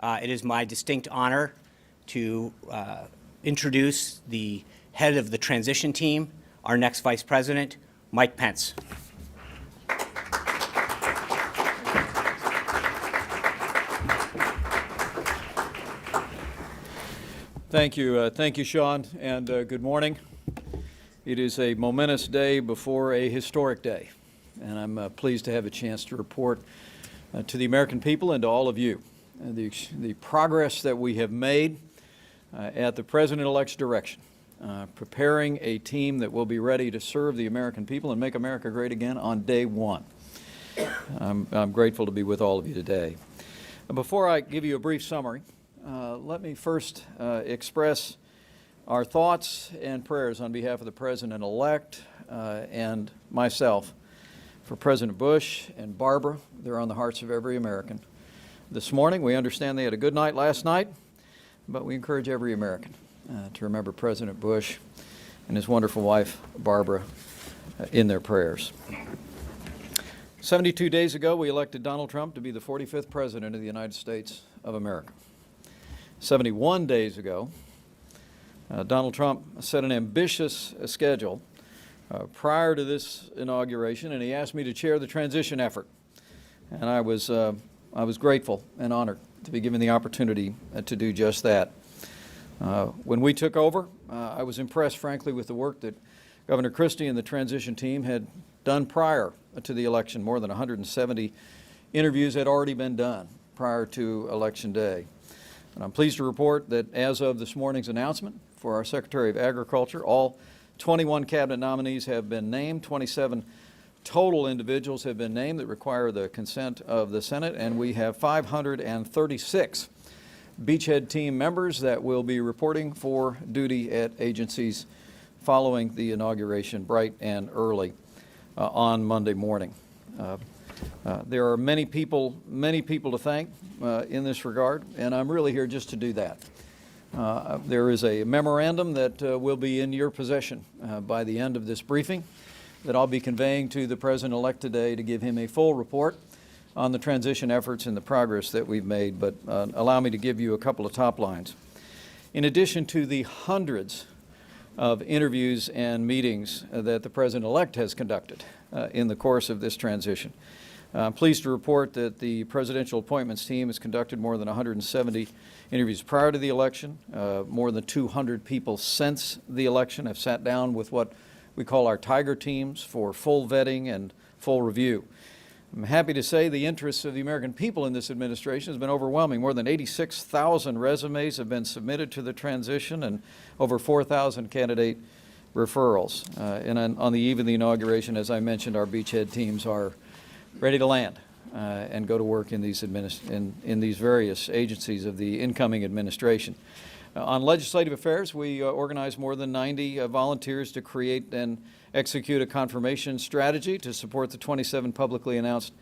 It is my distinct honor to introduce the head of the transition team, our next Vice President, Mike Pence. Thank you, Sean, and good morning. It is a momentous day before a historic day, and I'm pleased to have a chance to report to the American people and to all of you the progress that we have made at the President-elect's direction, preparing a team that will be ready to serve the American people and make America great again on day one. I'm grateful to be with all of you today. Before I give you a brief summary, let me first express our thoughts and prayers on behalf of the President-elect and myself for President Bush and Barbara. They're on the hearts of every American. This morning, we understand they had a good night last night, but we encourage every American to remember President Bush and his wonderful wife, Barbara, in their prayers. 72 days ago, we elected Donald Trump to be the 45th President of the United States of America. 71 days ago, Donald Trump set an ambitious schedule prior to this inauguration, and he asked me to chair the transition effort. And I was grateful and honored to be given the opportunity to do just that. When we took over, I was impressed, frankly, with the work that Governor Christie and the transition team had done prior to the election. More than 170 interviews had already been done prior to Election Day. And I'm pleased to report that as of this morning's announcement for our Secretary of Agriculture, all 21 cabinet nominees have been named. 27 total individuals have been named that require the consent of the Senate, and we have 536 beachhead team members that will be reporting for duty at agencies following the inauguration bright and early on Monday morning. There are many people to thank in this regard, and I'm really here just to do that. There is a memorandum that will be in your possession by the end of this briefing that I'll be conveying to the President-elect today to give him a full report on the transition efforts and the progress that we've made, but allow me to give you a couple of top lines. In addition to the hundreds of interviews and meetings that the President-elect has conducted in the course of this transition, I'm pleased to report that the presidential appointments team has conducted more than 170 interviews prior to the election. More than 200 people since the election have sat down with what we call our Tiger teams for full vetting and full review. I'm happy to say the interest of the American people in this administration has been overwhelming. More than 86,000 resumes have been submitted to the transition and over 4,000 candidate referrals. And on the eve of the inauguration, as I mentioned, our beachhead teams are ready to land and go to work in these various agencies of the incoming administration. On legislative affairs, we organized more than 90 volunteers to create and execute a confirmation strategy to support the 27 publicly announced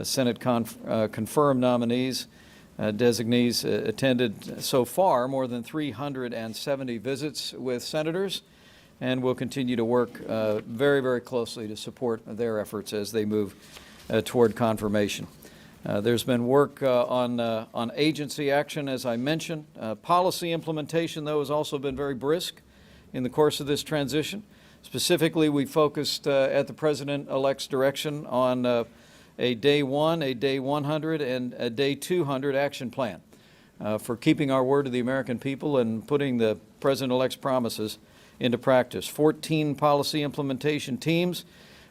Senate confirmed nominees. Designees attended so far more than 370 visits with senators, and will continue to work very, very closely to support their efforts as they move toward confirmation. There's been work on agency action, as I mentioned. Policy implementation, though, has also been very brisk in the course of this transition. Specifically, we focused at the President-elect's direction on a Day 1, a Day 100, and a Day 200 action plan for keeping our word to the American people and putting the President-elect's promises into practice. 14 policy implementation teams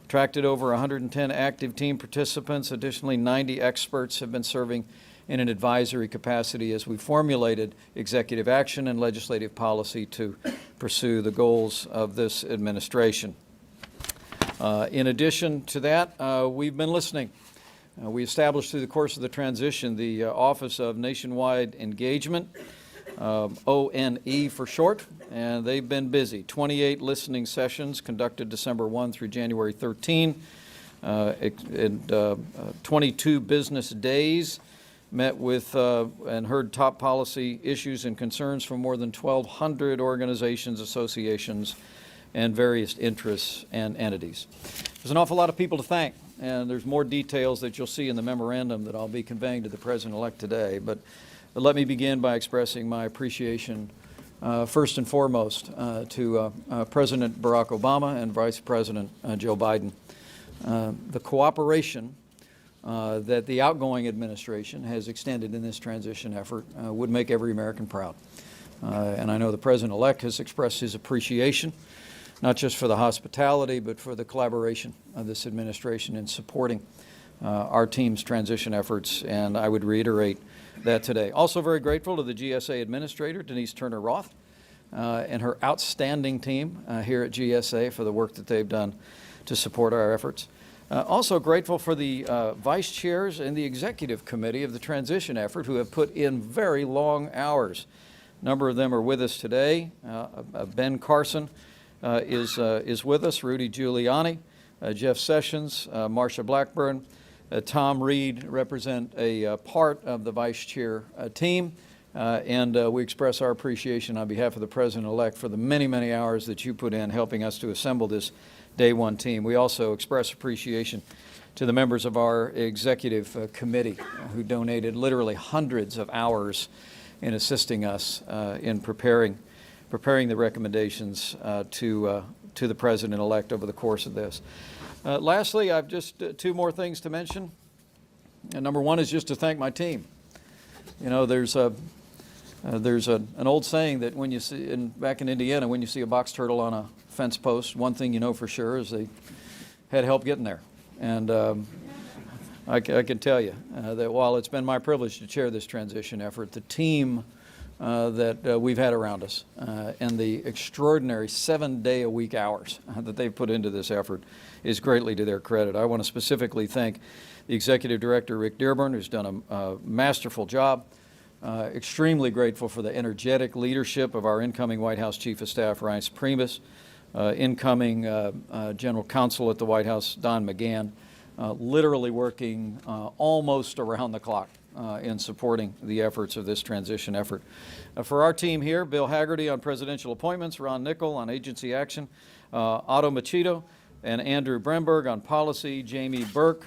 attracted over 110 active team participants. Additionally, 90 experts have been serving in an advisory capacity as we formulated executive action and legislative policy to pursue the goals of this administration. In addition to that, we've been listening. We established through the course of the transition the Office of Nationwide Engagement, ONE for short, and they've been busy. 28 listening sessions conducted December 1 through January 13, 22 business days, met with and heard top policy issues and concerns from more than 1,200 organizations, associations, and various interests and entities. There's an awful lot of people to thank, and there's more details that you'll see in the memorandum that I'll be conveying to the President-elect today. But Let me begin by expressing my appreciation, first and foremost, to President Barack Obama and Vice President Joe Biden. The cooperation that the outgoing administration has extended in this transition effort would make every American proud. And I know the President-elect has expressed his appreciation, not just for the hospitality, but for the collaboration of this administration in supporting our team's transition efforts, and I would reiterate that today. Also very grateful to the GSA Administrator, Denise Turner-Roth, and her outstanding team here at GSA for the work that they've done to support our efforts. Also grateful for the Vice Chairs and the Executive Committee of the transition effort who have put in very long hours. A number of them are with us today. Ben Carson is with us, Rudy Giuliani, Jeff Sessions, Marsha Blackburn, Tom Reed represent a part of the Vice Chair team, and we express our appreciation on behalf of the President-elect for the many, many hours that you put in helping us to assemble this Day One team. We also express appreciation to the members of our Executive Committee who donated literally hundreds of hours in assisting us in preparing the recommendations to the President-elect over the course of this. Lastly, I've just two more things to mention. Number one is just to thank my team. You know, there's an old saying that when you see, back in Indiana, when you see a box turtle on a fence post, one thing you know for sure is they had help getting there. And I can tell you that while it's been my privilege to chair this transition effort, the team that we've had around us and the extraordinary 7-day-a-week hours that they've put into this effort is greatly to their credit. I want to specifically thank the Executive Director, Rick Dearborn, who's done a masterful job. Extremely grateful for the energetic leadership of our incoming White House Chief of Staff, Reince Priebus, incoming General Counsel at the White House, Don McGahn, literally working almost around the clock in supporting the efforts of this transition effort. For our team here, Bill Haggerty on presidential appointments, Ron Nickel on agency action, Otto Machito and Andrew Bremberg on policy, Jamie Burke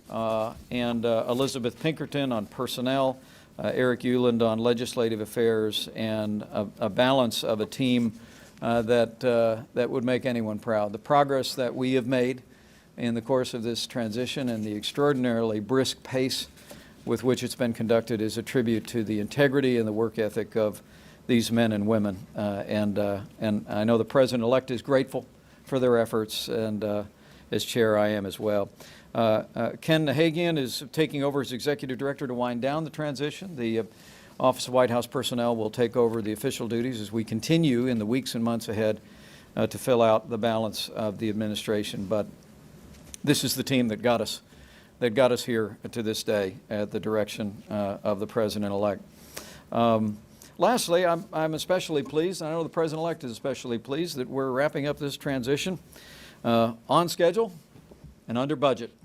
and Elizabeth Pinkerton on personnel, Eric Euland on legislative affairs, and a balance of a team that would make anyone proud. The progress that we have made in the course of this transition and the extraordinarily brisk pace with which it's been conducted is a tribute to the integrity and the work ethic of these men and women. And I know the President-elect is grateful for their efforts, and as chair I am as well. Ken Nahagian is taking over as Executive Director to wind down the transition. The Office of White House Personnel will take over the official duties as we continue in the weeks and months ahead to fill out the balance of the administration. But this is the team that got us here to this day at the direction of the President-elect. Lastly, I'm especially pleased, and I know the President-elect is especially pleased, that we're wrapping up this transition on schedule and under budget.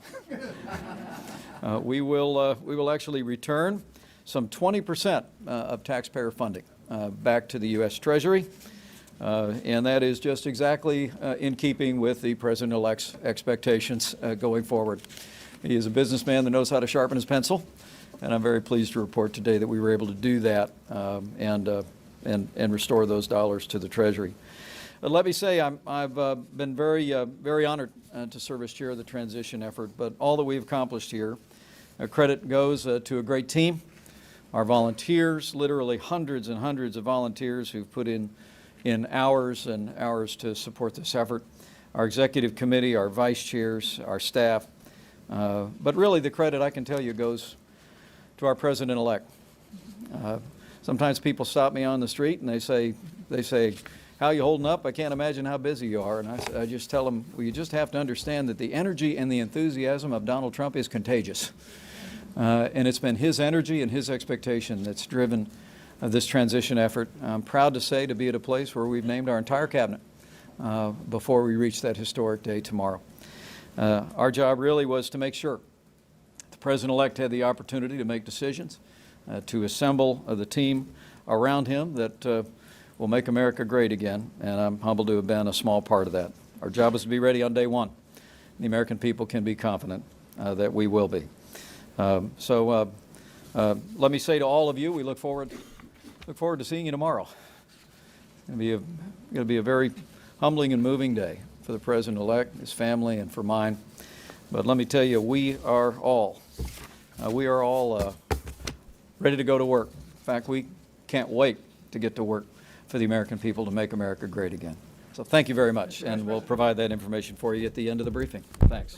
We will actually return some 20% of taxpayer funding back to the U.S. Treasury, and that is just exactly in keeping with the President-elect's expectations going forward. He is a businessman that knows how to sharpen his pencil, and I'm very pleased to report today that we were able to do that and restore those dollars to the Treasury. Let me say I've been very honored to serve as chair of the transition effort, but all that we've accomplished here, credit goes to a great team, our volunteers, literally hundreds and hundreds of volunteers who've put in hours and hours to support this effort, our executive committee, our vice chairs, our staff, but really the credit, I can tell you, goes to our President-elect. Sometimes people stop me on the street and they say, how are you holding up? I can't imagine how busy you are. And I just tell them, well, you just have to understand that the energy and the enthusiasm of Donald Trump is contagious. And it's been his energy and his expectation that's driven this transition effort. I'm proud to say to be at a place where we've named our entire cabinet before we reach that historic day tomorrow. Our job really was to make sure the President-elect had the opportunity to make decisions, to assemble the team around him that will make America great again, and I'm humbled to have been a small part of that. Our job is to be ready on day one. The American people can be confident that we will be. So Let me say to all of you, we look forward to seeing you tomorrow. It's going to be a very humbling and moving day for the President-elect, his family, and for mine. But let me tell you, we are all ready to go to work. In fact, we can't wait to get to work for the American people to make America great again. So thank you very much, and we'll provide that information for you at the end of the briefing. Thanks.